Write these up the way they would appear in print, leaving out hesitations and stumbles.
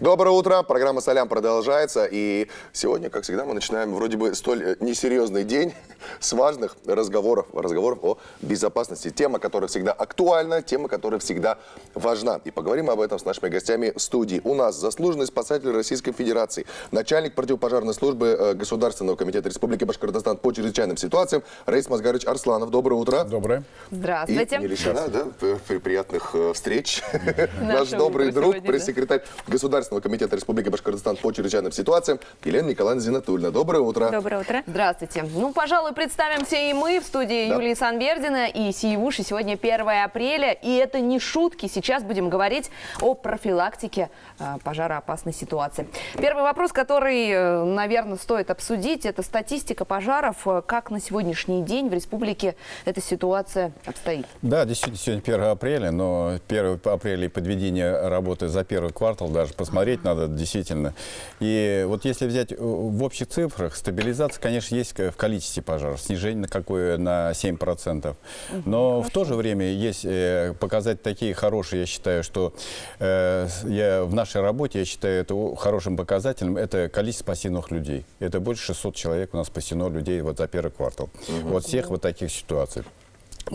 Доброе утро, программа «Салям» продолжается, и сегодня, как всегда, мы начинаем вроде бы столь несерьезный день с важных разговоров о безопасности. Тема, которая всегда актуальна, тема, которая всегда важна. И поговорим об этом с нашими гостями в студии. У нас заслуженный спасатель Российской Федерации, начальник противопожарной службы Государственного комитета Республики Башкортостан по чрезвычайным ситуациям Раис Мазгарович Арсланов. Доброе утро. Доброе. Здравствуйте. И не лишена, приятных встреч. Наш добрый друг, пресс-секретарь Государственного комитета Республики Башкортостан по чрезвычайным ситуациям Елена Николаевна Зинатульна. Доброе утро. Доброе утро. Здравствуйте. Ну, пожалуй, представимся и мы в студии Юлии Санвердина и Сиевуши. Сегодня 1 апреля, и это не шутки. Сейчас будем говорить о профилактике пожароопасной ситуации. Первый вопрос, который, наверное, стоит обсудить, это статистика пожаров. Как на сегодняшний день в республике эта ситуация обстоит? Да, действительно, сегодня 1 апреля, но 1 апреля и подведение работы за первый квартал даже посмотреть надо действительно. И вот если взять в общих цифрах, стабилизация, конечно, есть в количестве пожаров, снижение на 7%. Но в то же время есть показатели такие хорошие, я считаю, что в нашей работе, я считаю, это хорошим показателем, это количество спасенных людей. Это больше 600 человек у нас спасено людей вот за первый квартал. Вот всех вот таких ситуаций.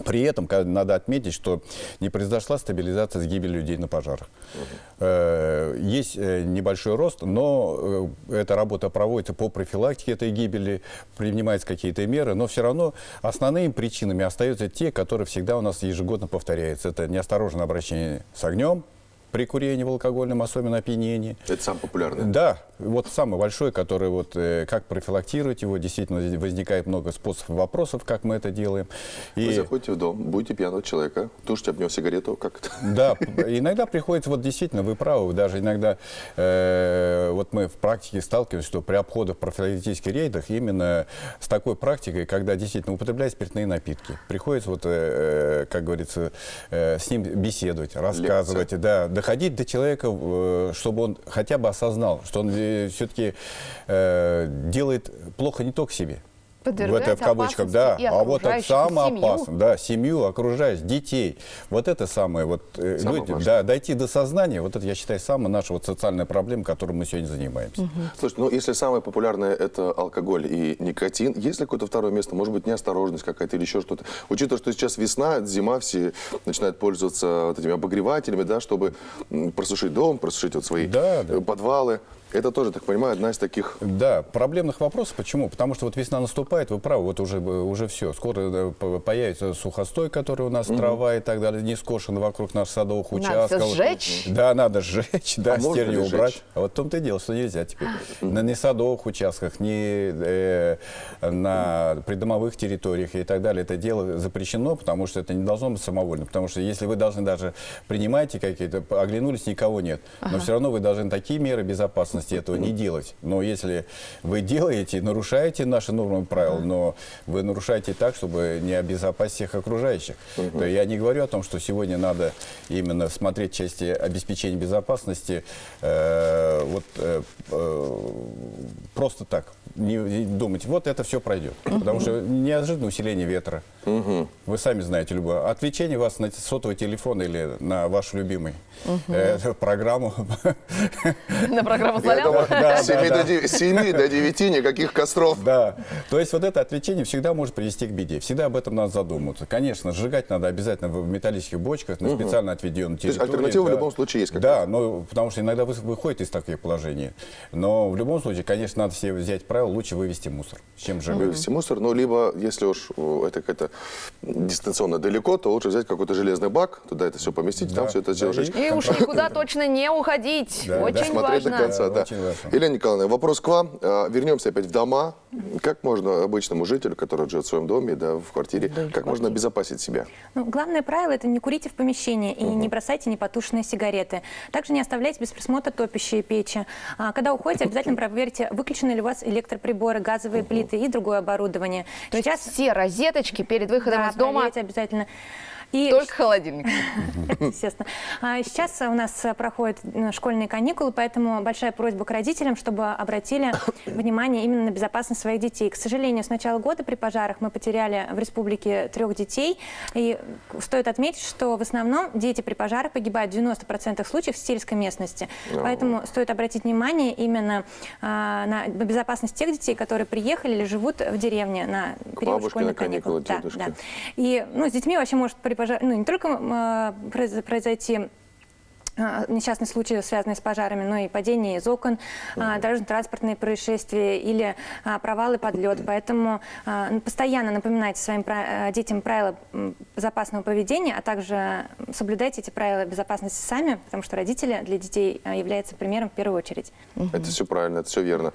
При этом надо отметить, что не произошла стабилизация с гибелью людей на пожарах. Есть небольшой рост, но эта работа проводится по профилактике этой гибели, принимаются какие-то меры, но все равно основными причинами остаются те, которые всегда у нас ежегодно повторяются. Это неосторожное обращение с огнем, при курении в алкогольном, особенно опьянении. Это самый популярный? Да, вот самый большой, который вот как профилактировать его, действительно возникает много способов, вопросов, как мы это делаем. Вы заходите в дом, будете пьяного человека, тушите об него сигарету, как это? Да, иногда приходится, вот действительно, вы правы, даже иногда, вот мы в практике сталкиваемся, что при обходах профилактических рейдах именно с такой практикой, когда действительно употребляют спиртные напитки, приходится, вот, как говорится, с ним беседовать, рассказывать, да, доходить до человека, чтобы он хотя бы осознал, что он все-таки делает плохо не только себе. В это в кавычках, да. А вот это самое опасное, да, семью, окружающих, детей. Вот это самое, вот, люди, да, дойти до сознания, вот это, я считаю, самая наша вот социальная проблема, которой мы сегодня занимаемся. Слушайте, ну если самое популярное это алкоголь и никотин, есть ли какое-то второе место, может быть, неосторожность какая-то или еще что-то? Учитывая, что сейчас весна, зима, все начинают пользоваться вот этими обогревателями, да, чтобы просушить дом, просушить вот свои подвалы. Это тоже, так понимаю, одна из таких... Да, проблемных вопросов. Почему? Потому что вот весна наступает, вы правы, вот уже все. Скоро появится сухостой, который у нас, трава и так далее, не скошен вокруг наших садовых участков. Надо сжечь? Да, надо сжечь, да, стерню убрать. Сжечь? А вот в том-то и дело, что нельзя теперь. На садовых участках, ни на придомовых территориях и так далее. Это дело запрещено, потому что это не должно быть самовольно. Потому что если вы должны даже принимаете какие-то, оглянулись, никого нет. Но все равно вы должны такие меры безопасности этого не делать. Но если вы делаете, нарушаете наши нормы и правила, но вы нарушаете так, чтобы не обезопасить всех окружающих. То я не говорю о том, что сегодня надо именно смотреть части обеспечения безопасности просто так. Не думать, вот это все пройдет. Потому что неожиданное усиление ветра. Вы сами знаете, любое. Отвлечение вас на сотовый телефон или на вашу любимую программу. На программу «Салям»? С 7 до 9 никаких костров. Да. То есть вот это отвлечение всегда может привести к беде. Всегда об этом надо задумываться. Конечно, сжигать надо обязательно в металлических бочках на специально отведенной территории. То есть альтернатива в любом случае есть какая-то? Да, но, потому что иногда выходит из таких положений. Но в любом случае, конечно, надо себе взять правило, лучше вывести мусор, чем сжигать. Вывести мусор, но либо, если уж это какая-то дистанционно далеко, то лучше взять какой-то железный бак, туда это все поместить, там все это сжечь. И уж никуда точно не уходить. Очень смотреть важно. до конца, да. Елена Николаевна, вопрос к вам. Вернемся опять в дома. Как можно обычному жителю, который живет в своем доме, да, в квартире, как можно обезопасить себя? Ну, главное правило – это не курите в помещении и не бросайте непотушенные сигареты. Также не оставляйте без присмотра топящие печи. Когда уходите, обязательно проверьте, выключены ли у вас электроприборы, газовые плиты и другое оборудование. То есть все розеточки перед выходом из дома? Обязательно. И Только холодильник. естественно. Сейчас у нас проходят школьные каникулы, поэтому большая просьба к родителям, чтобы обратили внимание именно на безопасность своих детей. К сожалению, с начала года при пожарах мы потеряли в республике 3 детей. И стоит отметить, что в основном дети при пожарах погибают в 90% случаев в сельской местности. Поэтому стоит обратить внимание именно на безопасность тех детей, которые приехали или живут в деревне на период бабушке школьных на каникулы, каникул. дедушке. И с детьми вообще может при пожаре, не только произойти несчастные случаи, связанные с пожарами, но и падение из окон, дорожно-транспортные происшествия или провалы под лед. Поэтому постоянно напоминайте своим детям правила безопасного поведения, а также соблюдайте эти правила безопасности сами, потому что родители для детей являются примером в первую очередь. Это все правильно, это все верно.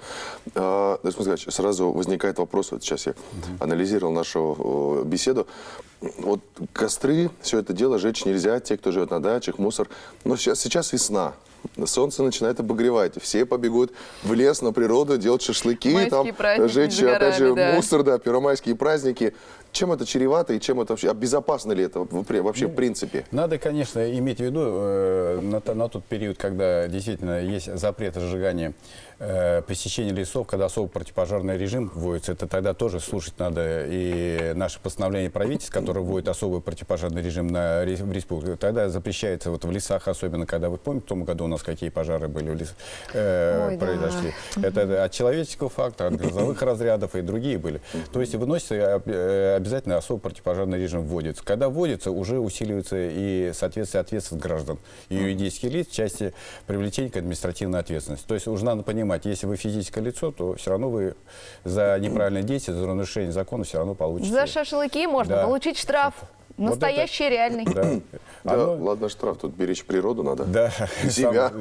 Сразу возникает вопрос, вот сейчас я анализировал нашу беседу. Вот костры, все это дело жечь нельзя, те, кто живет на дачах, мусор. Но сейчас весна. Солнце начинает обогревать. Все побегут в лес, на природу, делать шашлыки, Майские праздники жечь, за опять же, горами, да. мусор, да, первомайские праздники. Чем это чревато и чем это вообще, а безопасно ли это вообще в принципе? Надо, конечно, иметь в виду на тот период, когда действительно есть запрет разжигания, посещения лесов, когда особо противопожарный режим вводится, это тогда тоже слушать надо и наше постановление правительства, которое вводит особый противопожарный режим в республике. Тогда запрещается вот в лесах, особенно когда, вы помните, в том году у нас какие пожары были в лесах, произошли. Это от человеческого фактора, от грозовых разрядов и другие были. То есть выносится обязательно особый противопожарный режим вводится. Когда вводится, уже усиливается и, соответственно, ответственность граждан и юридических лиц в части привлечения к административной ответственности. То есть уже надо понимать, если вы физическое лицо, то все равно вы за неправильное действие, за нарушение закона все равно получите. За шашлыки можно получить штраф. Настоящий, реальный. Да, ладно, штраф, тут беречь природу надо. Да, И себя,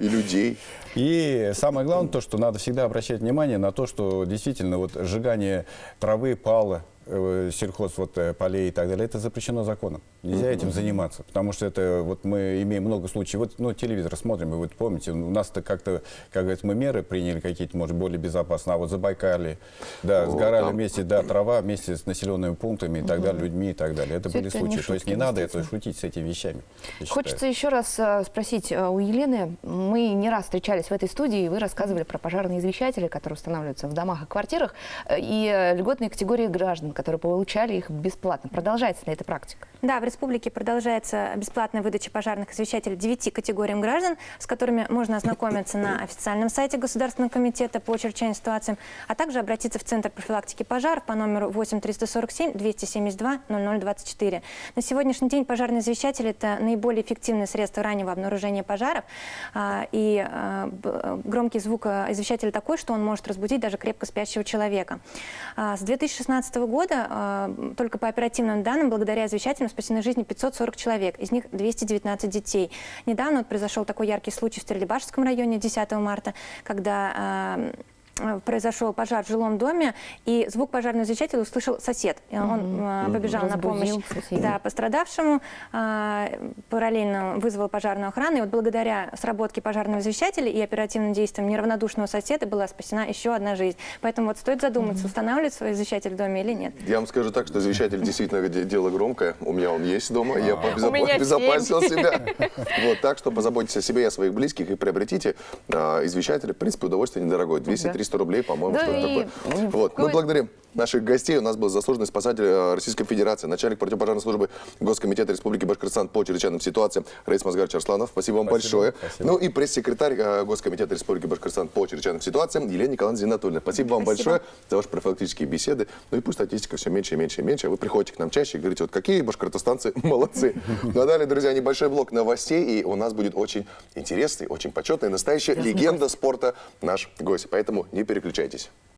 и людей. И самое главное, то, что надо всегда обращать внимание на то, что действительно вот сжигание травы, пала, сельхоз, полей и так далее, это запрещено законом. Нельзя этим заниматься, потому что это, вот мы имеем много случаев, телевизор смотрим, и вот помните, у нас-то как-то, как говорится, мы меры приняли какие-то, может, более безопасные, а вот Забайкалье, да, сгорали вместе, да, трава вместе с населенными пунктами и так далее, людьми и так далее. Это Всё были это случаи, не то есть шутки, не надо действительно. шутить с этими вещами. Хочется еще раз спросить у Елены. Мы не раз встречались в этой студии, и вы рассказывали про пожарные извещатели, которые устанавливаются в домах и квартирах, и льготные категории граждан, которые получали их бесплатно. Продолжается ли эта практика? Да, в республике продолжается бесплатная выдача пожарных извещателей 9 категориям граждан, с которыми можно ознакомиться на официальном сайте Государственного комитета по чрезвычайным ситуациям, а также обратиться в Центр профилактики пожаров по номеру 8-347-272-0024. На сегодняшний день пожарные извещатели – это наиболее эффективное средство раннего обнаружения пожаров, и громкий звук извещателя такой, что он может разбудить даже крепко спящего человека. С 2016 года только по оперативным данным, благодаря извещателям спасены жизни 540 человек, из них 219 детей. Недавно произошел такой яркий случай в Стерлибашевском районе 10 марта, когда произошел пожар в жилом доме, и звук пожарного извещателя услышал сосед. Он побежал на помощь пострадавшему, параллельно вызвал пожарную охрану, и вот благодаря сработке пожарного извещателя и оперативным действиям неравнодушного соседа была спасена еще одна жизнь. Поэтому вот стоит задуматься, устанавливать свой извещатель в доме или нет. Я вам скажу так, что извещатель действительно дело громкое. У меня он есть дома, я обезопасил себя. Так что позаботьтесь о себе и о своих близких и приобретите извещатель. В принципе, удовольствие недорогое. 200-300 рублей, по-моему, Да, что-то такое. Мы благодарим наших гостей. У нас был заслуженный спасатель Российской Федерации, начальник противопожарной службы Госкомитета Республики Башкортостан по чрезвычайным ситуациям Раис Мазгарович Арсланов. Спасибо вам большое. Спасибо. И пресс-секретарь Госкомитета Республики Башкортостан по чрезвычайным ситуациям Елена Николаевна Зиннатульевна. Спасибо вам большое за ваши профилактические беседы. И пусть статистика все меньше и меньше и меньше. Вы приходите к нам чаще и говорите, какие башкортостанцы молодцы. А далее, друзья, небольшой блок новостей, и у нас будет очень интересный, очень почетный, настоящая легенда спорта наш гость. Поэтому не переключайтесь.